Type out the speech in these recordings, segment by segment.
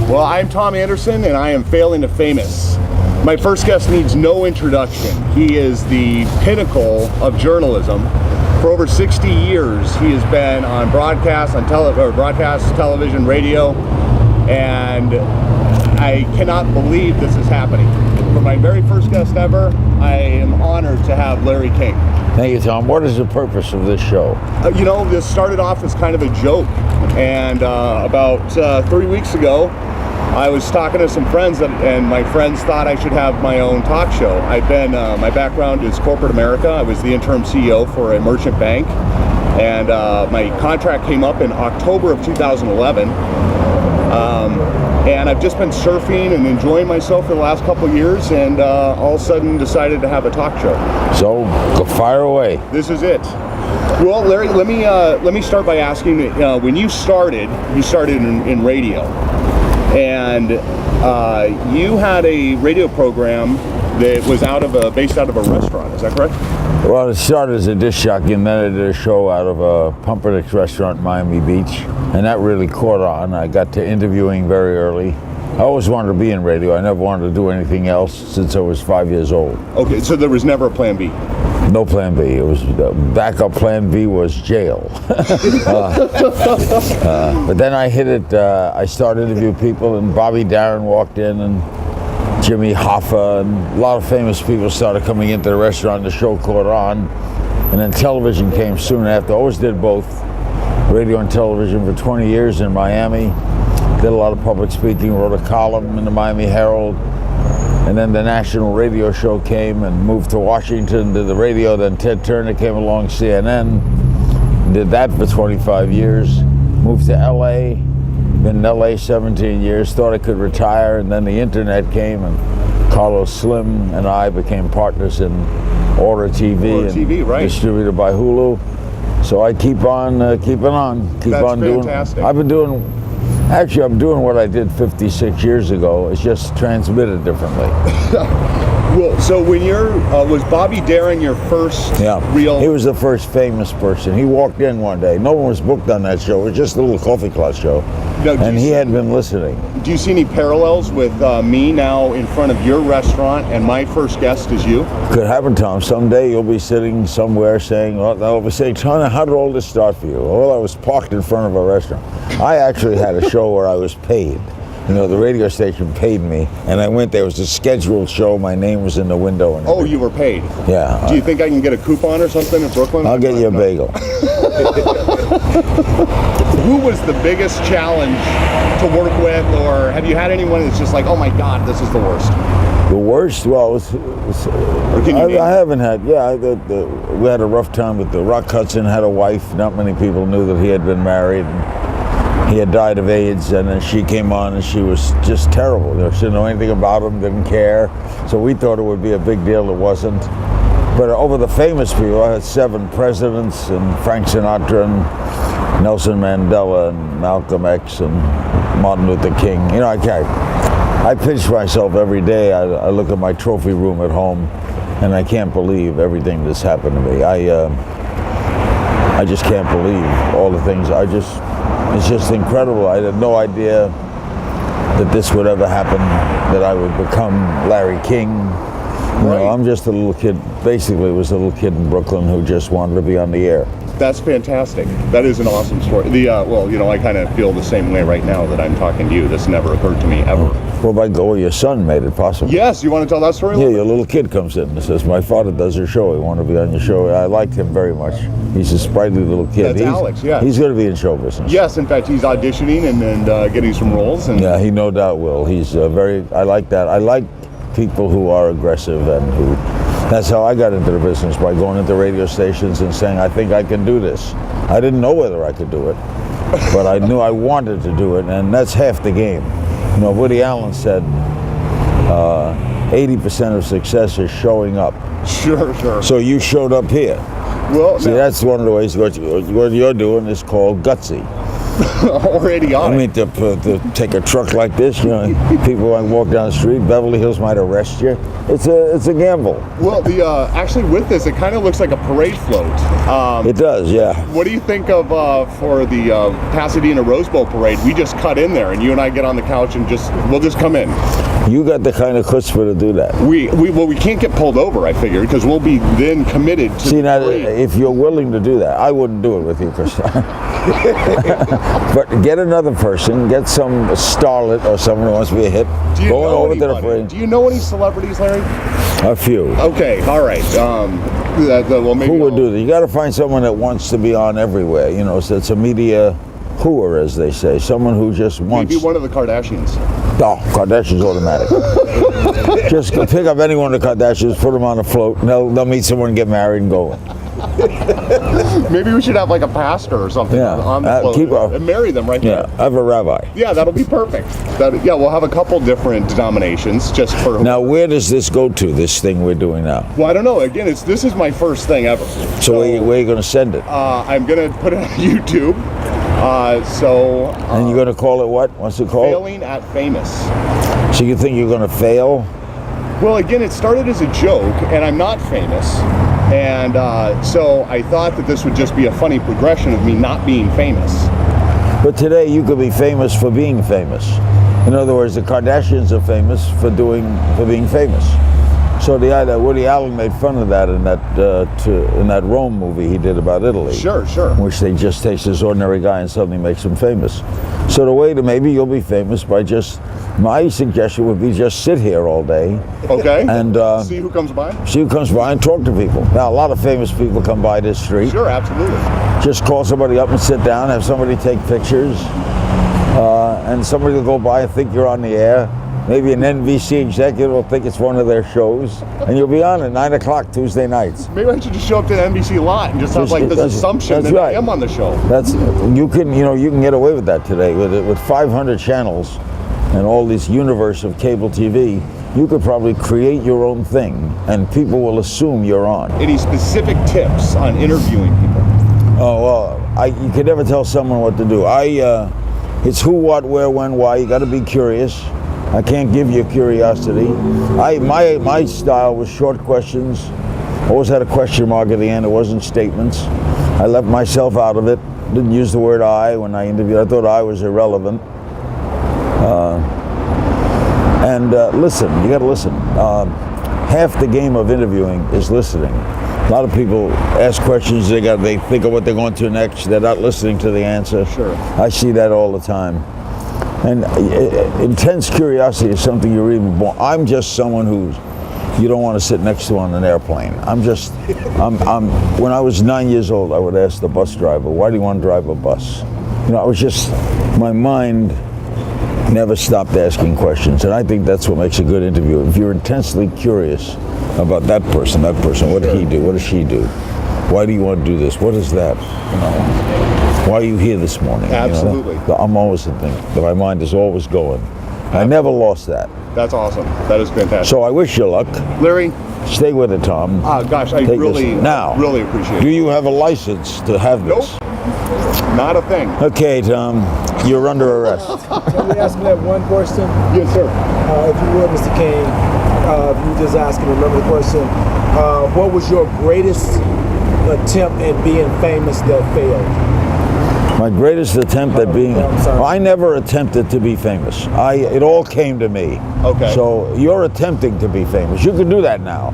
Well, I'm Tom Anderson, and I am Failing to Famous. My first guest needs no introduction. He is the pinnacle of journalism. For over 60 years, he has been on broadcast, television, radio, and I cannot believe this is happening. For my very first guest ever, I am honored to have Larry King. Thank you, Tom. What is the purpose of this show? This started off as kind of a joke, and about 3 weeks ago, I was talking to some friends, and my friends thought I should have my own talk show. My background is corporate America. I was the interim CEO for a merchant bank, and my contract came up in October of 2011. And I've just been surfing and enjoying myself for the last couple of years, and all of a sudden decided to have a talk show. So, go fire away. This is it. Well, Larry, let me start by asking, when you started in radio, and you had a radio program that was based out of a restaurant. Is that correct? Well, it started as a disc jockey, and then I did a show out of a Pumpernickel restaurant in Miami Beach, and that really caught on. I got to interviewing very early. I always wanted to be in radio. I never wanted to do anything else since I was 5 years old. Okay, so there was never a plan B? No plan B. It was backup plan B was jail. But then I hit it. I started to interview people, and Bobby Darin walked in, and Jimmy Hoffa, and a lot of famous people started coming into the restaurant. The show caught on, and then television came soon after. I always did both, radio and television, for 20 years in Miami. Did a lot of public speaking, wrote a column in the Miami Herald, and then the national radio show came, and moved to Washington, did the radio. Then Ted Turner came along, CNN, did that for 25 years, moved to LA, been in LA 17 years, thought I could retire, and then the internet came, and Carlos Slim and I became partners in Order TV, right. Distributed by Hulu. So I keep on keeping on. That's fantastic. I'm doing what I did 56 years ago. It's just transmitted differently. Well, so when was Bobby Darin your first real? He was the first famous person. He walked in one day. No one was booked on that show. It was just a little coffee cloth show. And he had been listening. Do you see any parallels with me now in front of your restaurant, and my first guest is you? Could happen, Tom. Someday you'll be sitting somewhere saying, well, they'll be saying, Tony, how did all this start for you? Well, I was parked in front of a restaurant. I actually had a show where I was paid. The radio station paid me, and I went there. It was a scheduled show. My name was in the window. And oh, you were paid? Yeah. Do you think I can get a coupon or something in Brooklyn? I'll get you a bagel. Who was the biggest challenge to work with, or have you had anyone that's just like, oh my God, this is the worst? The worst? Well, I haven't had, we had a rough time with the Rock Hudson had a wife. Not many people knew that he had been married. He had died of AIDS, and then she came on, and she was just terrible. She didn't know anything about him, didn't care. So we thought it would be a big deal. It wasn't. But over the famous people, I had 7 presidents, and Frank Sinatra, and Nelson Mandela, and Malcolm X, and Martin Luther King. I pinch myself every day. I look at my trophy room at home, and I can't believe everything that's happened to me. I just can't believe all the things. It's just incredible. I had no idea that this would ever happen, that I would become Larry King. I'm just a little kid, basically was a little kid in Brooklyn who just wanted to be on the air. That's fantastic. That is an awesome story. I kind of feel the same way right now that I'm talking to you. This never occurred to me ever. Well, your son made it possible. Yes, you want to tell that story? Yeah, your little kid comes in and says, my father does your show. He wanted to be on your show. I liked him very much. He's a sprightly little kid. That's Alex, yeah. He's going to be in show business. Yes, in fact, he's auditioning and getting some roles. And yeah, he no doubt will. He's I like that. I like people who are aggressive and who... That's how I got into the business, by going into radio stations and saying, I think I can do this. I didn't know whether I could do it, but I knew I wanted to do it, and that's half the game. Woody Allen said 80% of success is showing up. Sure. So you showed up here. Well, see, that's one of the ways what you're doing is called gutsy. or idiotic. I mean, to take a truck like this, people might walk down the street. Beverly Hills might arrest you. It's a gamble. Well, actually with this, it kind of looks like a parade float. It does, yeah. What do you think of for the Pasadena Rose Bowl parade? We just cut in there, and you and I get on the couch and we'll just come in. You got the kind of chutzpah to do that. We can't get pulled over, I figured, because we'll be then committed to. See, now, if you're willing to do that, I wouldn't do it with you, Chris. But get another person, get some starlet or someone who wants to be a hit. Going over to the parade. Do you know any celebrities, Larry? A few. Okay, all right. Well, maybe who would do that? You got to find someone that wants to be on everywhere. So it's a media hooer, as they say. Someone who just wants. Maybe one of the Kardashians. Oh, Kardashians automatic. Just pick up any one of the Kardashians, put them on a float, and they'll meet someone, get married, and go. Maybe we should have like a pastor or something on the float and marry them right there. Yeah, I have a rabbi. Yeah, that'll be perfect. We'll have a couple different denominations just for. Now, where does this go to? This thing we're doing now? Well, I don't know. Again, this is my first thing ever. So where are you going to send it? I'm going to put it on YouTube. And you're going to call it what? What's it called? Failing at Famous. So you think you're going to fail? Well, again, it started as a joke, and I'm not famous. And so I thought that this would just be a funny progression of me not being famous. But today you could be famous for being famous. In other words, the Kardashians are famous for being famous. So Woody Allen made fun of that in that Rome movie he did about Italy. Sure. Which they just takes this ordinary guy and suddenly makes him famous. So the way to maybe you'll be famous by my suggestion would be just sit here all day. Okay. And see who comes by. See who comes by and talk to people. Now a lot of famous people come by this street. Sure, absolutely. Just call somebody up and sit down, have somebody take pictures, and somebody will go by and think you're on the air. Maybe an NBC executive will think it's one of their shows, and you'll be on at 9 o'clock Tuesday nights. Maybe I should just show up to the NBC lot and just have like this assumption that I am on the show. You can get away with that today with 500 channels and all this universe of cable TV. You could probably create your own thing, and people will assume you're on. Any specific tips on interviewing people? Oh well, you can never tell someone what to do. It's who, what, where, when, why. You got to be curious. I can't give you curiosity. My style was short questions. Always had a question mark at the end. It wasn't statements. I left myself out of it. Didn't use the word I when I interviewed. I thought I was irrelevant. Listen. You got to listen. Half the game of interviewing is listening. A lot of people ask questions. They think of what they're going to next. They're not listening to the answer. Sure. I see that all the time. And intense curiosity is something you're even born. I'm just someone you don't want to sit next to on an airplane. When I was 9 years old, I would ask the bus driver, why do you want to drive a bus? My mind never stopped asking questions. And I think that's what makes a good interview. If you're intensely curious about that person, what did he do? What does she do? Why do you want to do this? What is that? Why are you here this morning? Absolutely. I'm always thinking. My mind is always going. I never lost that. That's awesome. That is fantastic. So I wish you luck. Larry. Stay with it, Tom. Gosh, I really appreciate it. Do you have a license to have this? Nope. Not a thing. Okay, Tom. You're under arrest. Can we ask me that one question? Yes, sir. If you would, Mr. King, if you just ask and remember the question, what was your greatest attempt at being famous that failed? My greatest attempt at being... I never attempted to be famous. It all came to me. Okay. So you're attempting to be famous. You can do that now.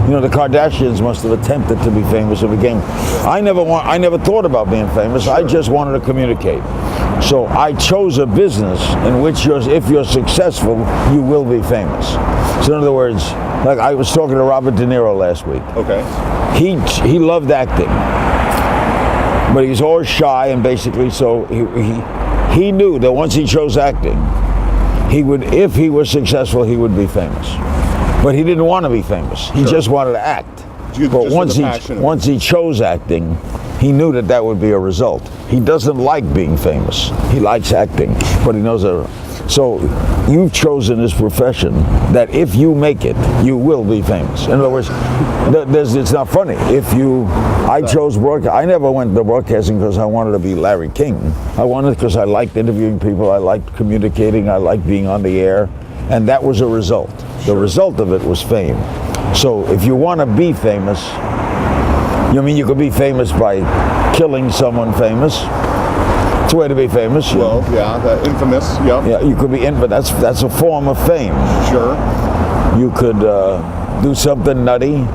The Kardashians must have attempted to be famous and became... I never thought about being famous. Sure. I just wanted to communicate. So I chose a business in which if you're successful, you will be famous. So in other words, like I was talking to Robert De Niro last week. Okay. He loved acting. But he was always shy, and basically, so he knew that once he chose acting, if he was successful, he would be famous. But he didn't want to be famous. He just wanted to act. But once he chose acting, he knew that would be a result. He doesn't like being famous. He likes acting, but he knows So you've chosen this profession that if you make it, you will be famous. In other words, it's not funny. I chose broadcasting. I never went to broadcasting because I wanted to be Larry King. I wanted it because I liked interviewing people, I liked communicating, I liked being on the air, and that was a result. The result of it was fame. So if you want to be famous, you could be famous by killing someone famous. It's a way to be famous. Well, yeah, the infamous, yep. Yeah, you could be but that's a form of fame. Sure. You could do something nutty,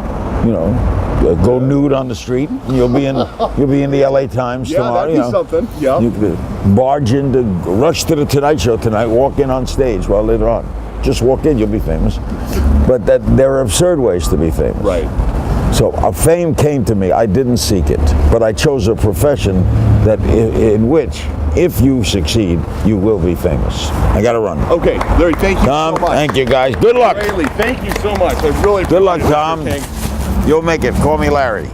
go nude on the street. You'll be in the LA Times tomorrow. Yeah, that'd be something. Yeah. You could rush to the Tonight Show tonight, walk in on stage while later on. Just walk in, you'll be famous. But there are absurd ways to be famous. Right. So fame came to me. I didn't seek it, but I chose a profession that in which, if you succeed, you will be famous. I got to run. Okay, Larry, thank you Tom, so much. Thank you, guys. Good luck. Rayleigh, thank you so much. I really Good luck, appreciate it, Tom. Mr. King. You'll make it. Call me Larry.